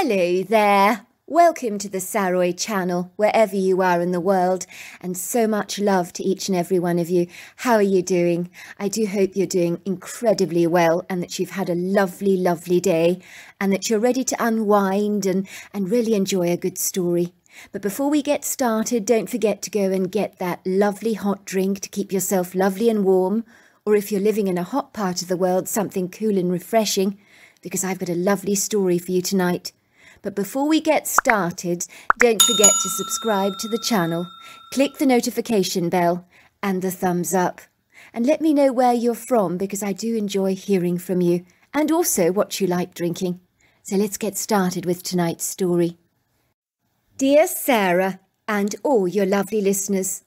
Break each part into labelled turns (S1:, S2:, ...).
S1: Hello there. Welcome to the Saroy channel, wherever you are in the world, and so much love to each and every one of you. How are you doing? I do hope you're doing incredibly well and that you've had a lovely, lovely day and that you're ready to unwind and really enjoy a good story. But before we get started, don't forget to go and get that lovely hot drink to keep yourself lovely and warm, or if you're living in a hot part of the world, something cool and refreshing, because I've got a lovely story for you tonight. But before we get started, don't forget to subscribe to the channel, click the notification bell and the thumbs up. And let me know where you're from, because I do enjoy hearing from you, and also what you like drinking. So let's get started with tonight's story. Dear Sarah and all your lovely listeners,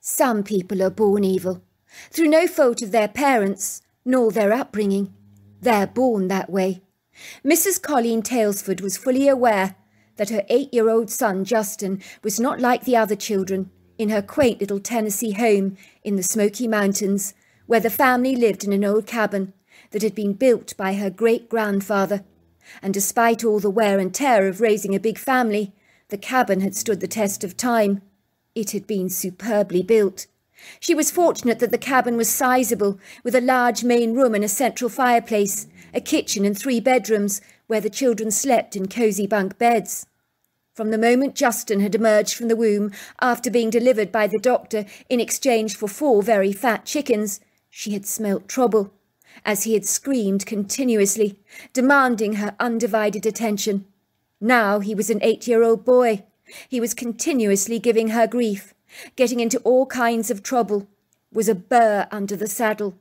S1: some people are born evil, through no fault of their parents nor their upbringing. They're born that way. Mrs. Colleen Talesford was fully aware that her 8-year-old son Justin was not like the other children in her quaint little Tennessee home in the Smoky Mountains, where the family lived in an old cabin that had been built by her great-grandfather. And despite all the wear and tear of raising a big family, the cabin had stood the test of time. It had been superbly built. She was fortunate that the cabin was sizable, with a large main room and a central fireplace, a kitchen and 3 bedrooms where the children slept in cosy bunk beds. From the moment Justin had emerged from the womb after being delivered by the doctor in exchange for 4 very fat chickens, she had smelt trouble, as he had screamed continuously, demanding her undivided attention. Now he was an 8-year-old boy. He was continuously giving her grief, getting into all kinds of trouble, was a burr under the saddle.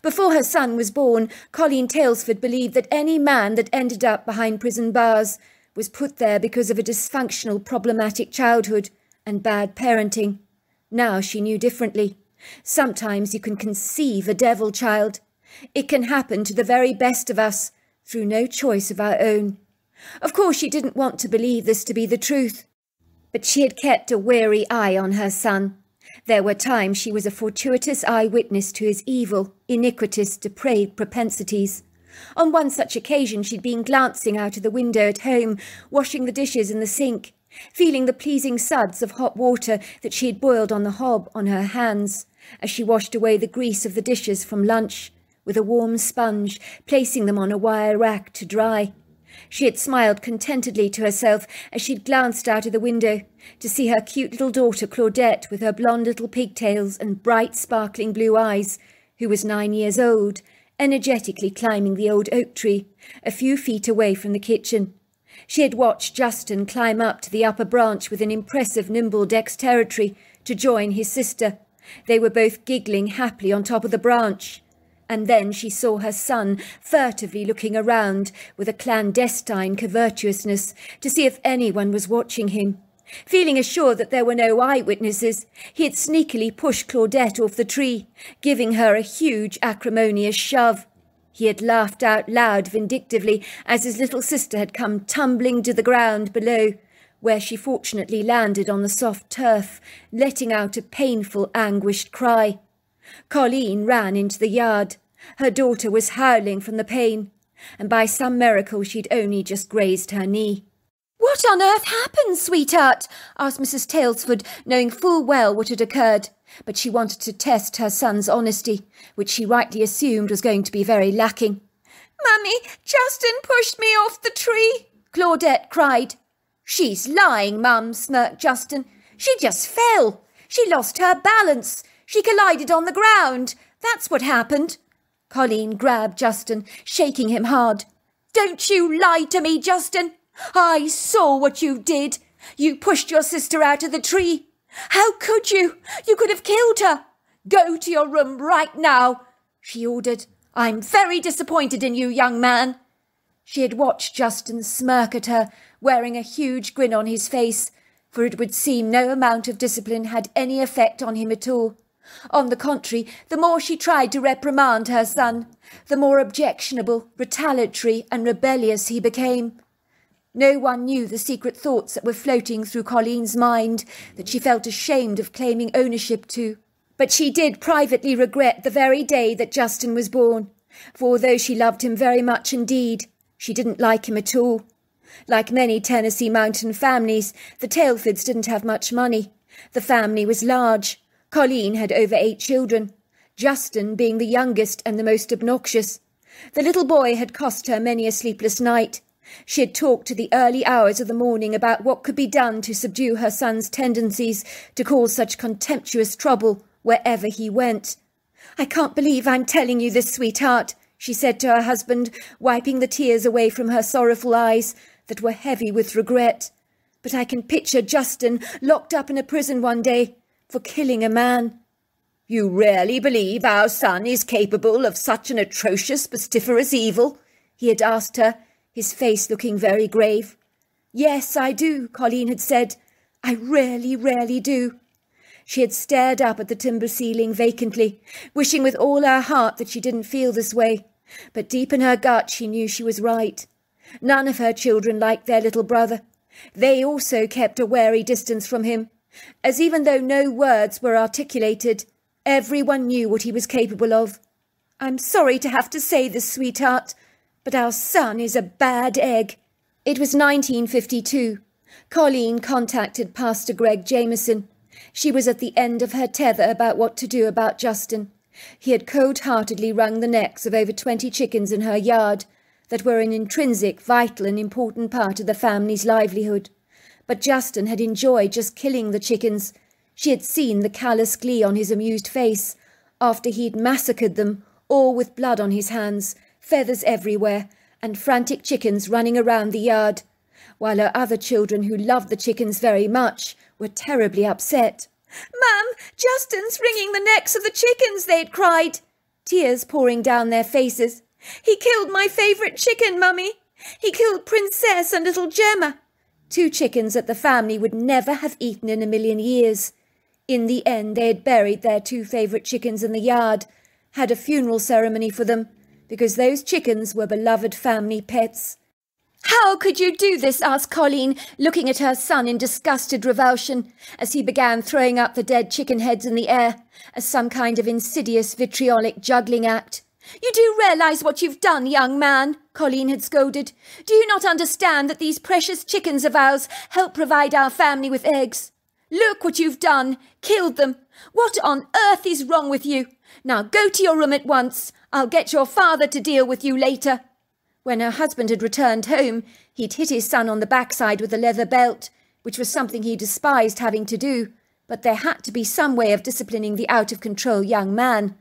S1: Before her son was born, Colleen Talesford believed that any man that ended up behind prison bars was put there because of a dysfunctional, problematic childhood and bad parenting. Now she knew differently. Sometimes you can conceive a devil child. It can happen to the very best of us through no choice of our own. Of course, she didn't want to believe this to be the truth, but she had kept a wary eye on her son. There were times she was a fortuitous eyewitness to his evil, iniquitous, depraved propensities. On one such occasion she'd been glancing out of the window at home, washing the dishes in the sink, feeling the pleasing suds of hot water that she had boiled on the hob on her hands, as she washed away the grease of the dishes from lunch, with a warm sponge, placing them on a wire rack to dry. She had smiled contentedly to herself as she'd glanced out of the window to see her cute little daughter Claudette, with her blonde little pigtails and bright sparkling blue eyes, who was 9 years old, energetically climbing the old oak tree a few feet away from the kitchen. She had watched Justin climb up to the upper branch with an impressive nimble dexterity to join his sister. They were both giggling happily on top of the branch. And then she saw her son furtively looking around with a clandestine covetousness to see if anyone was watching him. Feeling assured that there were no eyewitnesses, he had sneakily pushed Claudette off the tree, giving her a huge acrimonious shove. He had laughed out loud vindictively as his little sister had come tumbling to the ground below, where she fortunately landed on the soft turf, letting out a painful, anguished cry. Colleen ran into the yard. Her daughter was howling from the pain, and by some miracle she'd only just grazed her knee. "What on earth happened, sweetheart?" asked Mrs. Talesford, knowing full well what had occurred, but she wanted to test her son's honesty, which she rightly assumed was going to be very lacking. "Mummy, Justin pushed me off the tree," Claudette cried. "She's lying, Mum," smirked Justin. "She just fell. She lost her balance. She collided on the ground. That's what happened." Colleen grabbed Justin, shaking him hard. "Don't you lie to me, Justin. I saw what you did. You pushed your sister out of the tree. How could you? You could have killed her. Go to your room right now," she ordered. "I'm very disappointed in you, young man." She had watched Justin smirk at her, wearing a huge grin on his face, for it would seem no amount of discipline had any effect on him at all. On the contrary, the more she tried to reprimand her son, the more objectionable, retaliatory and rebellious he became. No one knew the secret thoughts that were floating through Colleen's mind that she felt ashamed of claiming ownership to. But she did privately regret the very day that Justin was born, for although she loved him very much indeed, she didn't like him at all. Like many Tennessee mountain families, the Tailfords didn't have much money. The family was large. Colleen had over 8 children, Justin being the youngest and the most obnoxious. The little boy had cost her many a sleepless night. She had talked to the early hours of the morning about what could be done to subdue her son's tendencies to cause such contemptuous trouble wherever he went. "I can't believe I'm telling you this, sweetheart," she said to her husband, wiping the tears away from her sorrowful eyes that were heavy with regret. "But I can picture Justin locked up in a prison one day for killing a man." "You really believe our son is capable of such an atrocious, pestiferous evil?" he had asked her, his face looking very grave. "Yes, I do," Colleen had said. "I really, really do." She had stared up at the timber ceiling vacantly, wishing with all her heart that she didn't feel this way. But deep in her gut she knew she was right. None of her children liked their little brother. They also kept a wary distance from him, as even though no words were articulated, everyone knew what he was capable of. "I'm sorry to have to say this, sweetheart, but our son is a bad egg." It was 1952. Colleen contacted Pastor Greg Jameson. She was at the end of her tether about what to do about Justin. He had cold-heartedly wrung the necks of over 20 chickens in her yard that were an intrinsic, vital and important part of the family's livelihood. But Justin had enjoyed just killing the chickens. She had seen the callous glee on his amused face after he'd massacred them, all with blood on his hands, feathers everywhere, and frantic chickens running around the yard, while her other children, who loved the chickens very much, were terribly upset. "Mum, Justin's wringing the necks of the chickens," they'd cried, tears pouring down their faces. "He killed my favourite chicken, Mummy. He killed Princess and little Gemma." 2 chickens that the family would never have eaten in a million years. In the end, they had buried their 2 favourite chickens in the yard, had a funeral ceremony for them, because those chickens were beloved family pets. "How could you do this?" asked Colleen, looking at her son in disgusted revulsion, as he began throwing up the dead chicken heads in the air, as some kind of insidious vitriolic juggling act. "You do realise what you've done, young man?" Colleen had scolded. "Do you not understand that these precious chickens of ours help provide our family with eggs? Look what you've done, killed them. What on earth is wrong with you? Now go to your room at once. I'll get your father to deal with you later." When her husband had returned home, he'd hit his son on the backside with a leather belt, which was something he despised having to do, but there had to be some way of disciplining the out-of-control young man.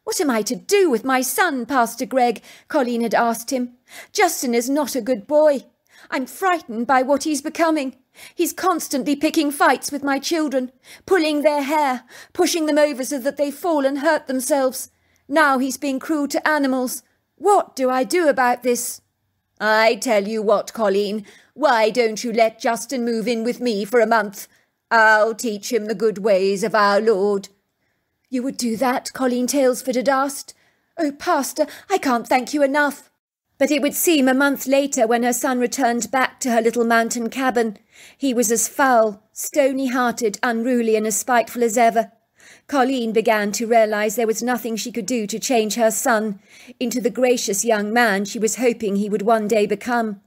S1: "What am I to do with my son, Pastor Greg?" Colleen had asked him. "Justin is not a good boy. I'm frightened by what he's becoming. He's constantly picking fights with my children, pulling their hair, pushing them over so that they fall and hurt themselves. Now he's being cruel to animals. What do I do about this?" "I tell you what, Colleen, why don't you let Justin move in with me for a month? I'll teach him the good ways of our Lord." "You would do that?" Colleen Talesford had asked. "Oh, Pastor, I can't thank you enough." But it would seem a month later, when her son returned back to her little mountain cabin, he was as foul, stony-hearted, unruly and as spiteful as ever. Colleen began to realise there was nothing she could do to change her son into the gracious young man she was hoping he would one day become.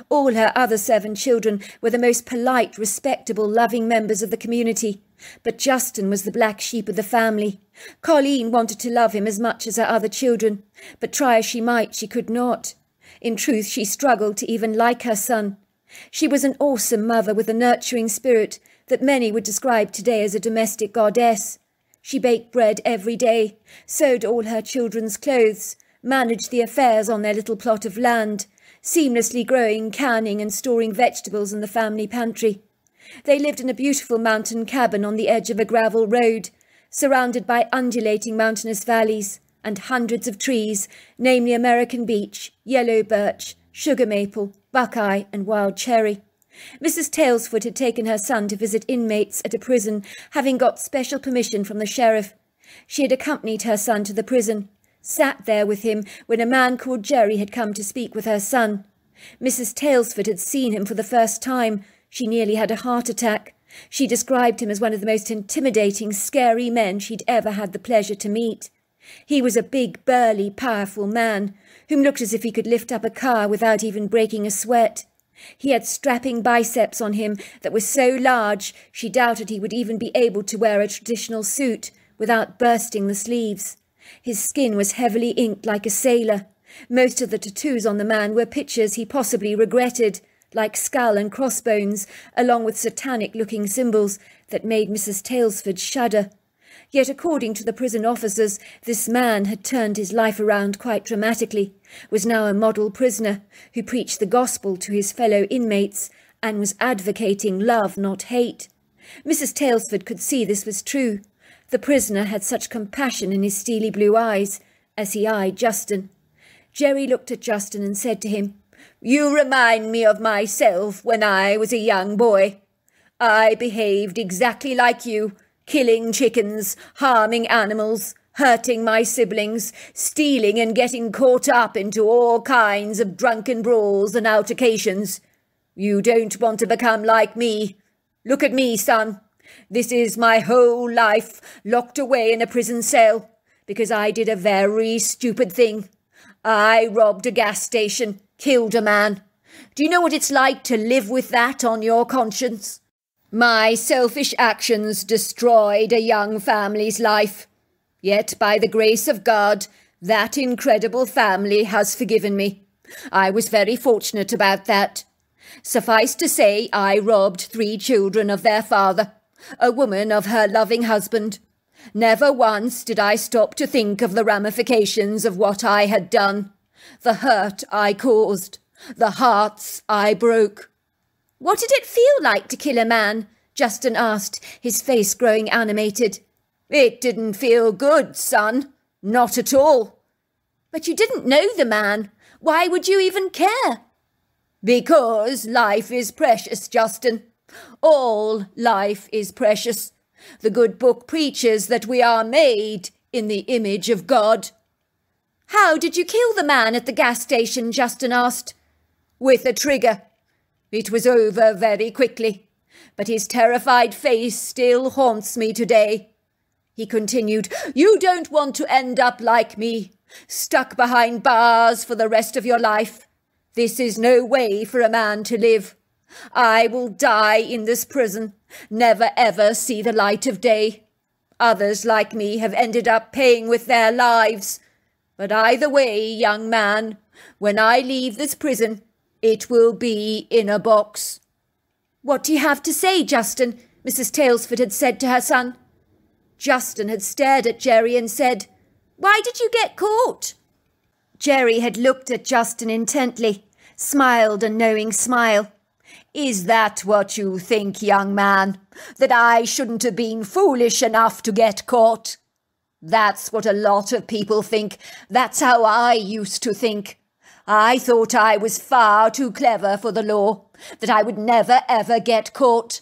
S1: All her other 7 children were the most polite, respectable, loving members of the community, but Justin was the black sheep of the family. Colleen wanted to love him as much as her other children, but try as she might, she could not. In truth, she struggled to even like her son. She was an awesome mother with a nurturing spirit that many would describe today as a domestic goddess. She baked bread every day, sewed all her children's clothes, managed the affairs on their little plot of land, seamlessly growing, canning and storing vegetables in the family pantry. They lived in a beautiful mountain cabin on the edge of a gravel road, surrounded by undulating mountainous valleys and hundreds of trees, namely American beech, yellow birch, sugar maple, buckeye and wild cherry. Mrs. Talesford had taken her son to visit inmates at a prison, having got special permission from the sheriff. She had accompanied her son to the prison, sat there with him when a man called Jerry had come to speak with her son. Mrs. Talesford had seen him for the first time. She nearly had a heart attack. She described him as one of the most intimidating, scary men she'd ever had the pleasure to meet. He was a big, burly, powerful man, whom looked as if he could lift up a car without even breaking a sweat. He had strapping biceps on him that were so large she doubted he would even be able to wear a traditional suit without bursting the sleeves. His skin was heavily inked like a sailor. Most of the tattoos on the man were pictures he possibly regretted, like skull and crossbones, along with satanic-looking symbols that made Mrs. Talesford shudder. Yet according to the prison officers, this man had turned his life around quite dramatically, was now a model prisoner who preached the gospel to his fellow inmates and was advocating love, not hate. Mrs. Talesford could see this was true. The prisoner had such compassion in his steely blue eyes as he eyed Justin. Jerry looked at Justin and said to him, "You remind me of myself when I was a young boy. I behaved exactly like you, killing chickens, harming animals, hurting my siblings, stealing and getting caught up into all kinds of drunken brawls and altercations. You don't want to become like me. Look at me, son. This is my whole life locked away in a prison cell because I did a very stupid thing. I robbed a gas station, killed a man. Do you know what it's like to live with that on your conscience? My selfish actions destroyed a young family's life. Yet, by the grace of God, that incredible family has forgiven me. I was very fortunate about that. Suffice to say, I robbed 3 children of their father, a woman of her loving husband. Never once did I stop to think of the ramifications of what I had done, the hurt I caused, the hearts I broke." "What did it feel like to kill a man?" Justin asked, his face growing animated. "It didn't feel good, son. Not at all." "But you didn't know the man. Why would you even care?" "Because life is precious, Justin. All life is precious. The good book preaches that we are made in the image of God." "How did you kill the man at the gas station?" Justin asked. "With a trigger. It was over very quickly, but his terrified face still haunts me today." He continued, "You don't want to end up like me, stuck behind bars for the rest of your life. This is no way for a man to live. I will die in this prison, never ever see the light of day. Others like me have ended up paying with their lives. But either way, young man, when I leave this prison, it will be in a box." "What do you have to say, Justin?" Mrs. Talesford had said to her son. Justin had stared at Jerry and said, "Why did you get caught?" Jerry had looked at Justin intently, smiled a knowing smile. "Is that what you think, young man? That I shouldn't have been foolish enough to get caught? That's what a lot of people think. That's how I used to think. I thought I was far too clever for the law, that I would never ever get caught.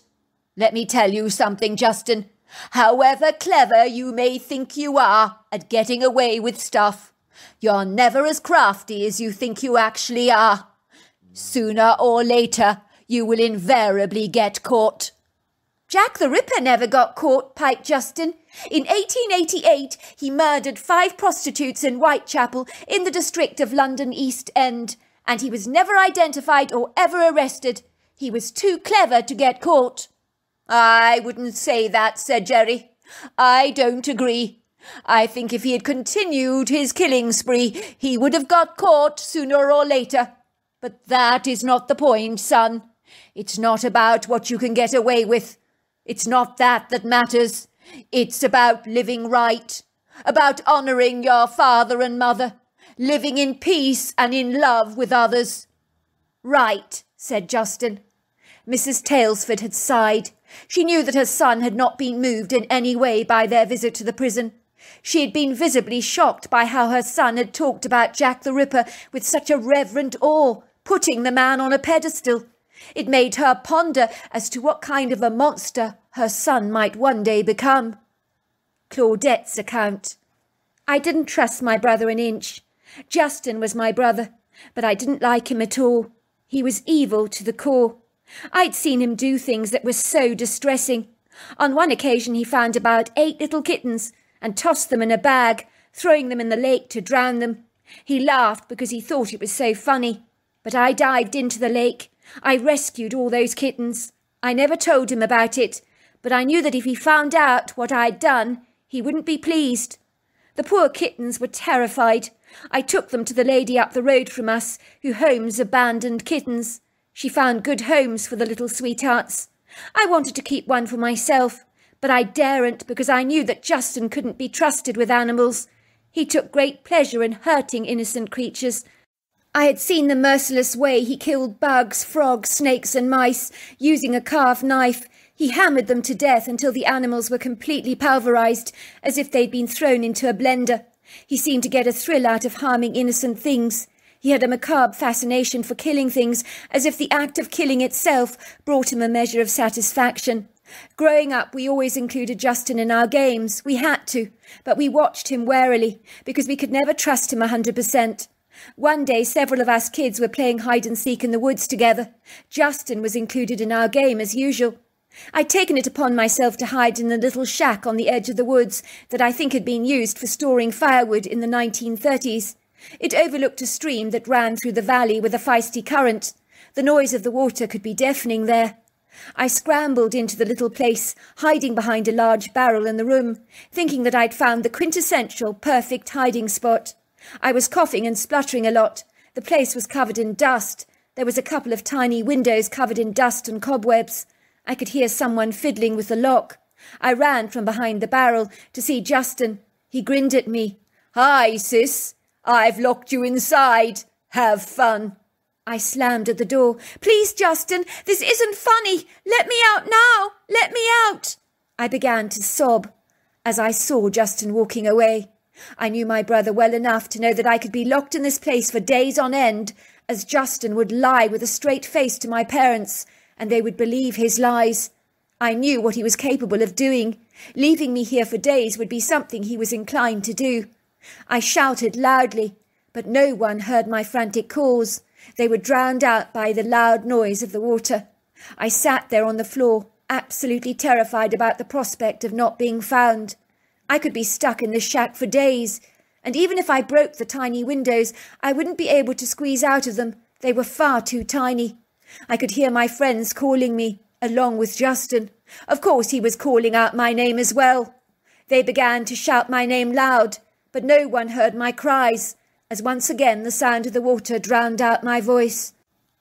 S1: Let me tell you something, Justin. However clever you may think you are at getting away with stuff, you're never as crafty as you think you actually are. Sooner or later, you will invariably get caught." "Jack the Ripper never got caught," piped Justin. "In 1888, he murdered 5 prostitutes in Whitechapel in the district of London East End, and he was never identified or ever arrested. He was too clever to get caught." "I wouldn't say that," said Jerry. "I don't agree. I think if he had continued his killing spree, he would have got caught sooner or later. But that is not the point, son. It's not about what you can get away with. It's not that matters. It's about living right, about honouring your father and mother, living in peace and in love with others." "Right," said Justin. Mrs. Talesford had sighed. She knew that her son had not been moved in any way by their visit to the prison. She had been visibly shocked by how her son had talked about Jack the Ripper with such a reverent awe, putting the man on a pedestal. It made her ponder as to what kind of a monster her son might one day become. Claudette's account. "I didn't trust my brother an inch. Justin was my brother, but I didn't like him at all. He was evil to the core. I'd seen him do things that were so distressing. On one occasion he found about 8 little kittens and tossed them in a bag, throwing them in the lake to drown them. He laughed because he thought it was so funny. But I dived into the lake, I rescued all those kittens. I never told him about it, but I knew that if he found out what I'd done, he wouldn't be pleased. The poor kittens were terrified. I took them to the lady up the road from us, who homes abandoned kittens. She found good homes for the little sweethearts. I wanted to keep one for myself, but I daren't because I knew that Justin couldn't be trusted with animals. He took great pleasure in hurting innocent creatures. I had seen the merciless way he killed bugs, frogs, snakes and mice, using a carved knife. He hammered them to death until the animals were completely pulverized, as if they'd been thrown into a blender. He seemed to get a thrill out of harming innocent things. He had a macabre fascination for killing things, as if the act of killing itself brought him a measure of satisfaction. Growing up, we always included Justin in our games. We had to, but we watched him warily, because we could never trust him 100%. One day, several of us kids were playing hide-and-seek in the woods together. Justin was included in our game as usual. I'd taken it upon myself to hide in the little shack on the edge of the woods that I think had been used for storing firewood in the 1930s. It overlooked a stream that ran through the valley with a feisty current. The noise of the water could be deafening there. I scrambled into the little place, hiding behind a large barrel in the room, thinking that I'd found the quintessential perfect hiding spot. I was coughing and spluttering a lot. The place was covered in dust. There was a couple of tiny windows covered in dust and cobwebs. I could hear someone fiddling with the lock. I ran from behind the barrel to see Justin. He grinned at me. "Hi, sis. I've locked you inside. Have fun." I slammed at the door. "Please, Justin, this isn't funny. Let me out now. Let me out." I began to sob as I saw Justin walking away. I knew my brother well enough to know that I could be locked in this place for days on end, as Justin would lie with a straight face to my parents, and they would believe his lies. I knew what he was capable of doing. Leaving me here for days would be something he was inclined to do. I shouted loudly, but no one heard my frantic calls. They were drowned out by the loud noise of the water. I sat there on the floor, absolutely terrified about the prospect of not being found. I could be stuck in this shack for days, and even if I broke the tiny windows, I wouldn't be able to squeeze out of them. They were far too tiny. I could hear my friends calling me, along with Justin. Of course, he was calling out my name as well. They began to shout my name loud, but no one heard my cries, as once again the sound of the water drowned out my voice.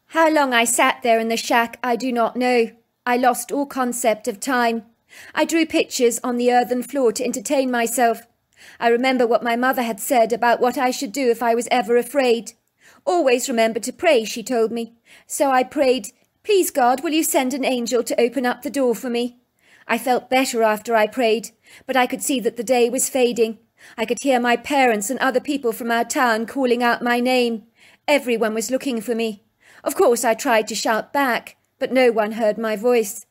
S1: How long I sat there in the shack, I do not know. I lost all concept of time. I drew pictures on the earthen floor to entertain myself. I remember what my mother had said about what I should do if I was ever afraid. "Always remember to pray," she told me. So I prayed, "Please, God, will you send an angel to open up the door for me?" I felt better after I prayed, but I could see that the day was fading. I could hear my parents and other people from our town calling out my name. Everyone was looking for me. Of course, I tried to shout back, but no one heard my voice.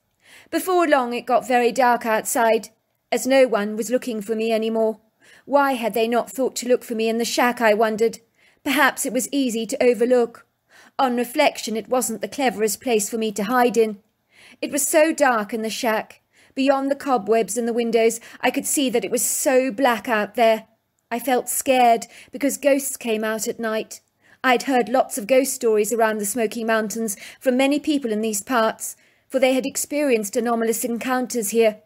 S1: Before long it got very dark outside, as no one was looking for me any more. Why had they not thought to look for me in the shack, I wondered. Perhaps it was easy to overlook. On reflection, it wasn't the cleverest place for me to hide in. It was so dark in the shack. Beyond the cobwebs in the windows, I could see that it was so black out there. I felt scared because ghosts came out at night. I'd heard lots of ghost stories around the Smoky Mountains from many people in these parts, for they had experienced anomalous encounters here.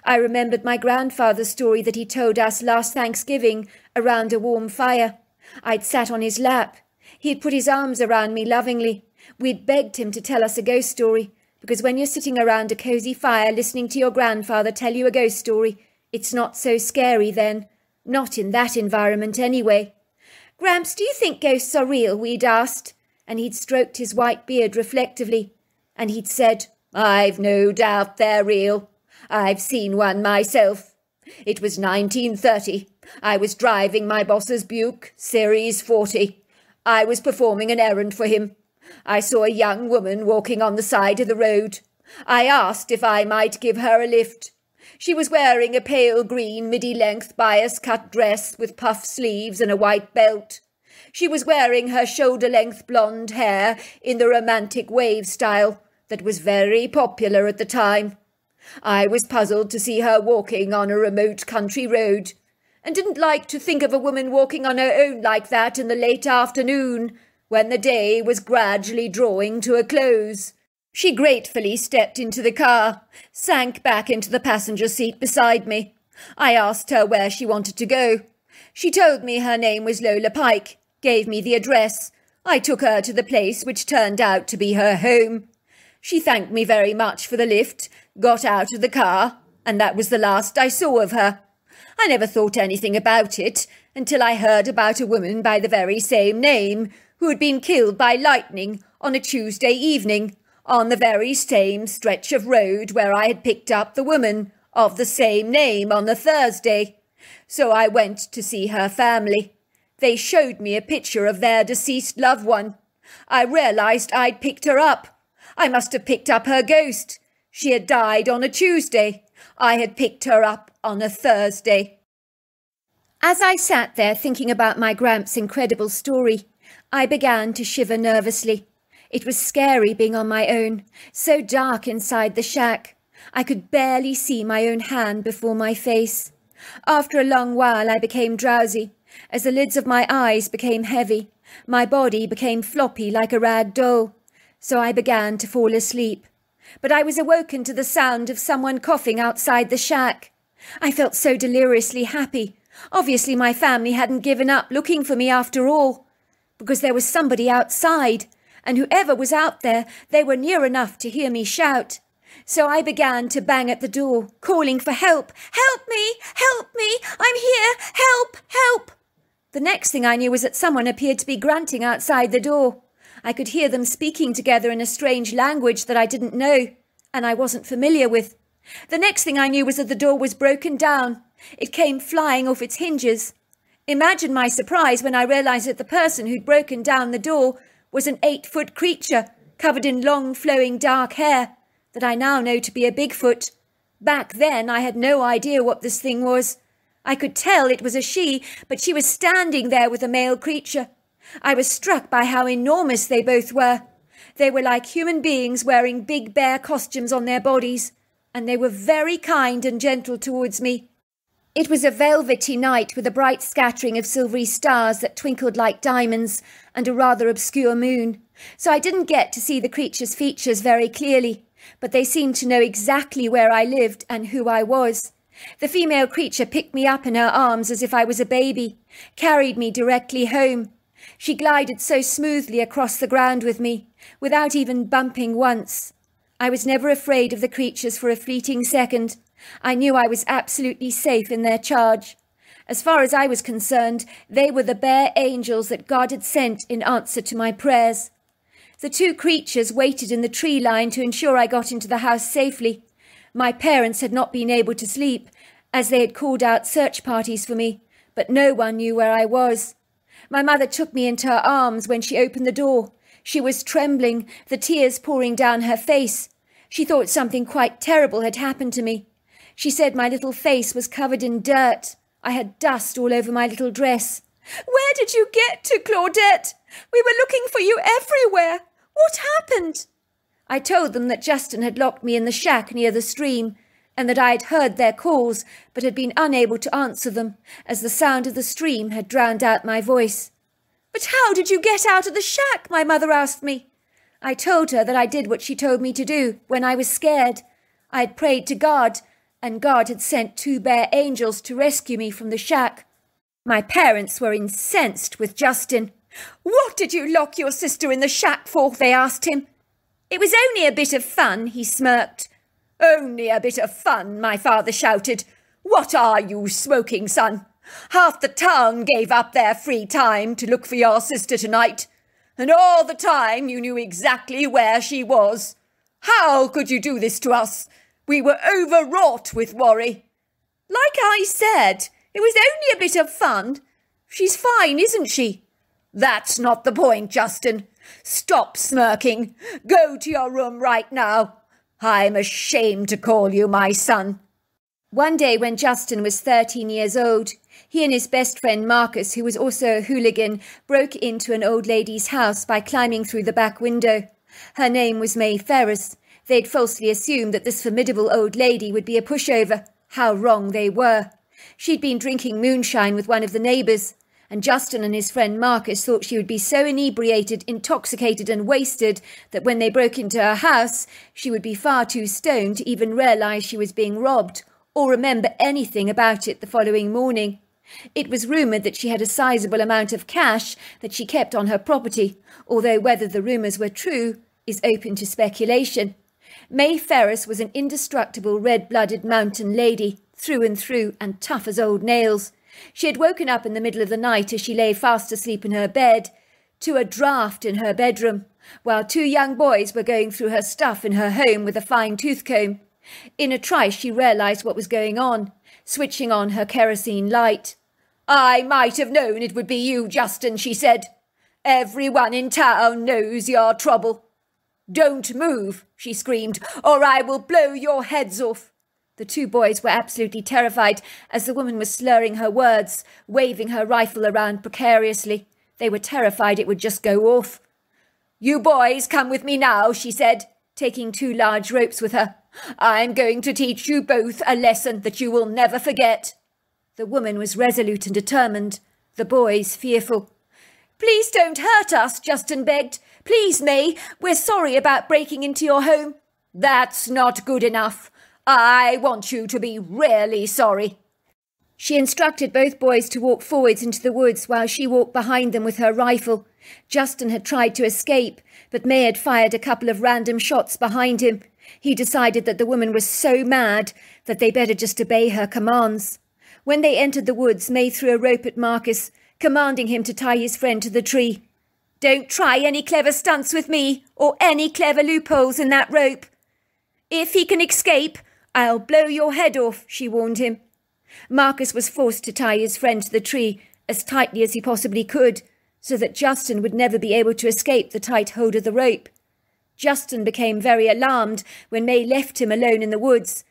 S1: I remembered my grandfather's story that he told us last Thanksgiving around a warm fire. I'd sat on his lap. He had put his arms around me lovingly. We'd begged him to tell us a ghost story, because when you're sitting around a cosy fire listening to your grandfather tell you a ghost story, it's not so scary then. Not in that environment anyway. "Gramps, do you think ghosts are real?" we'd asked, and he'd stroked his white beard reflectively, and he'd said, "I've no doubt they're real. I've seen one myself. It was 1930. I was driving my boss's Buick, Series 40. I was performing an errand for him. I saw a young woman walking on the side of the road. I asked if I might give her a lift. She was wearing a pale green midi-length bias-cut dress with puff sleeves and a white belt. She was wearing her shoulder-length blonde hair in the romantic wave style that was very popular at the time. I was puzzled to see her walking on a remote country road, and didn't like to think of a woman walking on her own like that in the late afternoon, when the day was gradually drawing to a close. She gratefully stepped into the car, sank back into the passenger seat beside me. I asked her where she wanted to go. She told me her name was Lola Pike, gave me the address. I took her to the place which turned out to be her home. She thanked me very much for the lift, got out of the car, and that was the last I saw of her. I never thought anything about it until I heard about a woman by the very same name who had been killed by lightning on a Tuesday evening on the very same stretch of road where I had picked up the woman of the same name on the Thursday. So I went to see her family. They showed me a picture of their deceased loved one. I realized I'd picked her up. I must have picked up her ghost. She had died on a Tuesday. I had picked her up on a Thursday. As I sat there thinking about my Gramps' incredible story, I began to shiver nervously. It was scary being on my own, so dark inside the shack. I could barely see my own hand before my face. After a long while I became drowsy, as the lids of my eyes became heavy. My body became floppy like a rag doll, so I began to fall asleep. But I was awoken to the sound of someone coughing outside the shack. I felt so deliriously happy. Obviously my family hadn't given up looking for me after all, because there was somebody outside, and whoever was out there, they were near enough to hear me shout. So I began to bang at the door, calling for help. Help me! Help me! I'm here! Help! Help! The next thing I knew was that someone appeared to be grunting outside the door. I could hear them speaking together in a strange language that I didn't know, and I wasn't familiar with. The next thing I knew was that the door was broken down. It came flying off its hinges. Imagine my surprise when I realized that the person who'd broken down the door was an 8-foot creature, covered in long, flowing dark hair, that I now know to be a Bigfoot. Back then I had no idea what this thing was. I could tell it was a she, but she was standing there with a male creature. I was struck by how enormous they both were. They were like human beings wearing big bear costumes on their bodies, and they were very kind and gentle towards me. It was a velvety night with a bright scattering of silvery stars that twinkled like diamonds and a rather obscure moon, so I didn't get to see the creature's features very clearly, but they seemed to know exactly where I lived and who I was. The female creature picked me up in her arms as if I was a baby, carried me directly home. She glided so smoothly across the ground with me, without even bumping once. I was never afraid of the creatures for a fleeting second. I knew I was absolutely safe in their charge. As far as I was concerned, they were the bare angels that God had sent in answer to my prayers. The two creatures waited in the tree line to ensure I got into the house safely. My parents had not been able to sleep, as they had called out search parties for me, but no one knew where I was. My mother took me into her arms when she opened the door. She was trembling, the tears pouring down her face. She thought something quite terrible had happened to me. She said my little face was covered in dirt. I had dust all over my little dress. "Where did you get to, Claudette? We were looking for you everywhere. What happened?" I told them that Justin had locked me in the shack near the stream, and that I had heard their calls but had been unable to answer them, as the sound of the stream had drowned out my voice. "But how did you get out of the shack?" my mother asked me. I told her that I did what she told me to do when I was scared. I had prayed to God, and God had sent 2 bear angels to rescue me from the shack. My parents were incensed with Justin. "What did you lock your sister in the shack for?" they asked him. "It was only a bit of fun," he smirked. "Only a bit of fun," my father shouted. "What are you smoking, son? Half the town gave up their free time to look for your sister tonight, and all the time you knew exactly where she was. How could you do this to us? We were overwrought with worry." "Like I said, it was only a bit of fun. She's fine, isn't she?" "That's not the point, Justin. Stop smirking. Go to your room right now. I'm ashamed to call you my son." One day when Justin was 13 years old, he and his best friend Marcus, who was also a hooligan, broke into an old lady's house by climbing through the back window. Her name was May Ferris. They'd falsely assumed that this formidable old lady would be a pushover. How wrong they were. She'd been drinking moonshine with one of the neighbours, and Justin and his friend Marcus thought she would be so inebriated, intoxicated and wasted that when they broke into her house, she would be far too stoned to even realise she was being robbed or remember anything about it the following morning. It was rumoured that she had a sizable amount of cash that she kept on her property, although whether the rumours were true is open to speculation. May Ferris was an indestructible red-blooded mountain lady, through and through, and tough as old nails. She had woken up in the middle of the night as she lay fast asleep in her bed, to a draught in her bedroom, while two young boys were going through her stuff in her home with a fine tooth comb. In a trice she realised what was going on, switching on her kerosene light. "I might have known it would be you, Justin," she said. "Everyone in town knows your trouble." "Don't move," she screamed, "or I will blow your heads off." The two boys were absolutely terrified as the woman was slurring her words, waving her rifle around precariously. They were terrified it would just go off. "You boys come with me now," she said, taking two large ropes with her. "I'm going to teach you both a lesson that you will never forget." The woman was resolute and determined, the boys fearful. "Please don't hurt us," Justin begged. "Please, May, we're sorry about breaking into your home." "That's not good enough. I want you to be really sorry." She instructed both boys to walk forwards into the woods while she walked behind them with her rifle. Justin had tried to escape, but May had fired a couple of random shots behind him. He decided that the woman was so mad that they better just obey her commands. When they entered the woods, May threw a rope at Marcus, commanding him to tie his friend to the tree. "Don't try any clever stunts with me, or any clever loopholes in that rope. If he can escape, I'll blow your head off," she warned him. Marcus was forced to tie his friend to the tree as tightly as he possibly could, so that Justin would never be able to escape the tight hold of the rope. Justin became very alarmed when May left him alone in the woods,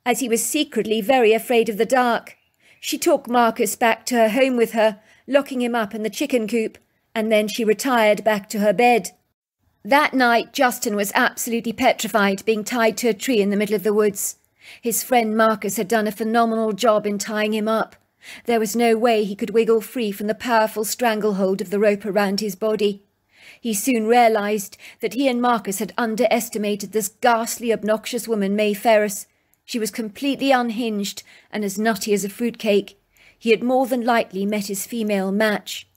S1: as he was secretly very afraid of the dark. She took Marcus back to her home with her, locking him up in the chicken coop, and then she retired back to her bed. That night Justin was absolutely petrified, being tied to a tree in the middle of the woods. His friend Marcus had done a phenomenal job in tying him up. There was no way he could wiggle free from the powerful stranglehold of the rope around his body. He soon realised that he and Marcus had underestimated this ghastly, obnoxious woman, May Ferris. She was completely unhinged and as nutty as a fruitcake. He had more than likely met his female match.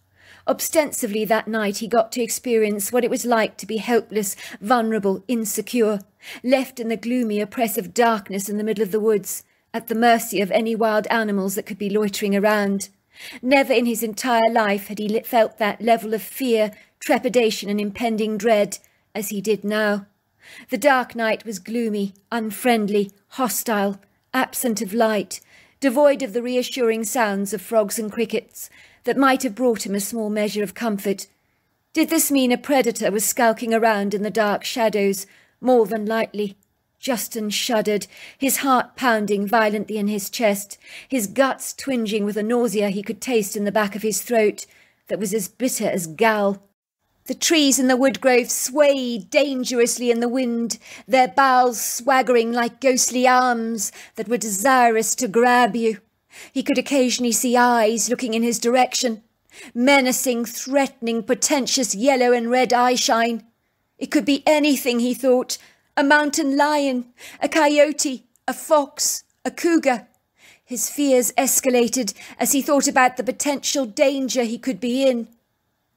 S1: Ostensibly that night he got to experience what it was like to be helpless, vulnerable, insecure, left in the gloomy, oppressive darkness in the middle of the woods, at the mercy of any wild animals that could be loitering around. Never in his entire life had he felt that level of fear, trepidation and impending dread as he did now. The dark night was gloomy, unfriendly, hostile, absent of light, devoid of the reassuring sounds of frogs and crickets that might have brought him a small measure of comfort. Did this mean a predator was skulking around in the dark shadows? More than likely. Justin shuddered, his heart pounding violently in his chest, his guts twinging with a nausea he could taste in the back of his throat that was as bitter as gall. The trees in the woodgrove swayed dangerously in the wind, their boughs swaggering like ghostly arms that were desirous to grab you. He could occasionally see eyes looking in his direction, menacing, threatening, pretentious yellow and red eyeshine. It could be anything, he thought. A mountain lion, a coyote, a fox, a cougar. His fears escalated as he thought about the potential danger he could be in.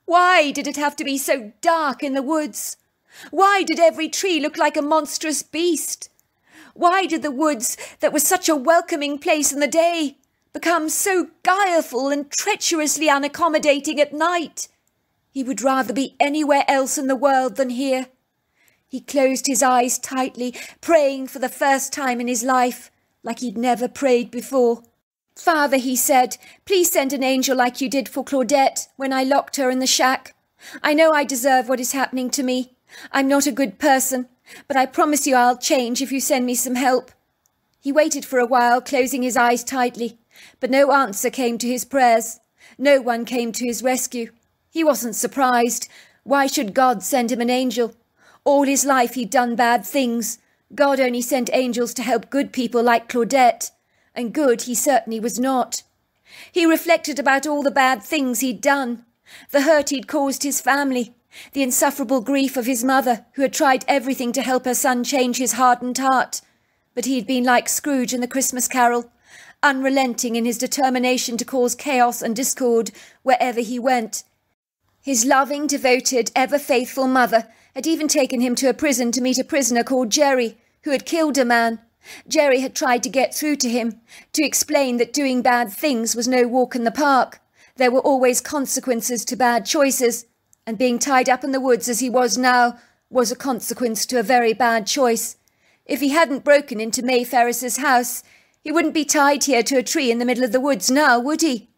S1: Why did it have to be so dark in the woods? Why did every tree look like a monstrous beast? Why did the woods, that was such a welcoming place in the day, become so guileful and treacherously unaccommodating at night? He would rather be anywhere else in the world than here. He closed his eyes tightly, praying for the first time in his life, like he'd never prayed before. "Father," he said, "please send an angel like you did for Claudette when I locked her in the shack. I know I deserve what is happening to me. I'm not a good person, but I promise you I'll change if you send me some help." He waited for a while, closing his eyes tightly, but no answer came to his prayers. No one came to his rescue. He wasn't surprised. Why should God send him an angel? All his life he'd done bad things. God only sent angels to help good people like Claudette, and good he certainly was not. He reflected about all the bad things he'd done, the hurt he'd caused his family, the insufferable grief of his mother, who had tried everything to help her son change his hardened heart. But he'd been like Scrooge in the Christmas Carol, unrelenting in his determination to cause chaos and discord wherever he went. His loving, devoted, ever-faithful mother had even taken him to a prison to meet a prisoner called Jerry, who had killed a man. Jerry had tried to get through to him, to explain that doing bad things was no walk in the park. There were always consequences to bad choices, and being tied up in the woods as he was now was a consequence to a very bad choice. If he hadn't broken into May Ferris's house, he wouldn't be tied here to a tree in the middle of the woods now, would he?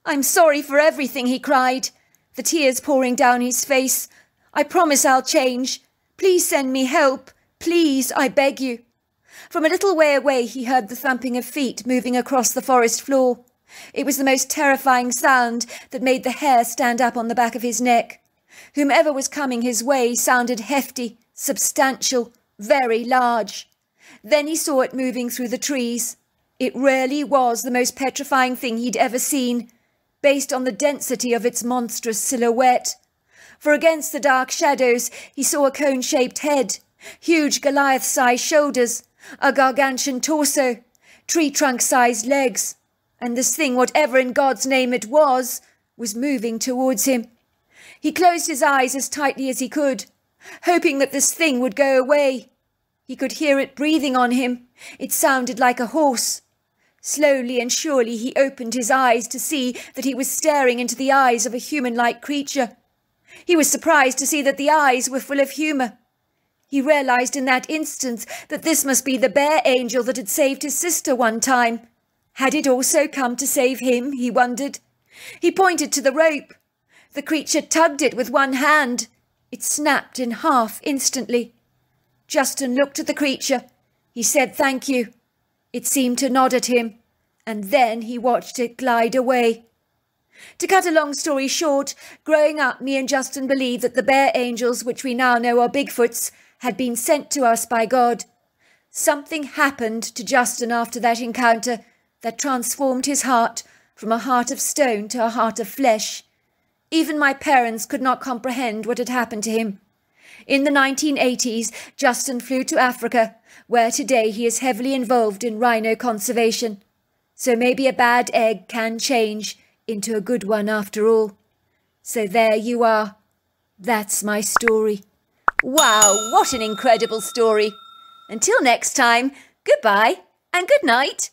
S1: "I'm sorry for everything," he cried, the tears pouring down his face. "I promise I'll change. Please send me help. Please, I beg you." From a little way away he heard the thumping of feet moving across the forest floor. It was the most terrifying sound that made the hair stand up on the back of his neck. Whomever was coming his way sounded hefty, substantial, very large. Then he saw it moving through the trees. It really was the most petrifying thing he'd ever seen, based on the density of its monstrous silhouette. For against the dark shadows he saw a cone-shaped head, huge Goliath-sized shoulders, a gargantuan torso, tree-trunk-sized legs, and this thing, whatever in God's name it was moving towards him. He closed his eyes as tightly as he could, hoping that this thing would go away. He could hear it breathing on him. It sounded like a horse. Slowly and surely he opened his eyes to see that he was staring into the eyes of a human-like creature. He was surprised to see that the eyes were full of humour. He realised in that instant that this must be the bear angel that had saved his sister one time. Had it also come to save him, he wondered. He pointed to the rope. The creature tugged it with one hand. It snapped in half instantly. Justin looked at the creature. He said thank you. It seemed to nod at him, and then he watched it glide away. To cut a long story short, growing up, me and Justin believed that the bear angels, which we now know are Bigfoots, had been sent to us by God. Something happened to Justin after that encounter that transformed his heart from a heart of stone to a heart of flesh. Even my parents could not comprehend what had happened to him. In the 1980s, Justin flew to Africa, where today he is heavily involved in rhino conservation. So maybe a bad egg can change into a good one after all. So there you are. That's my story. Wow, what an incredible story. Until next time, goodbye and good night.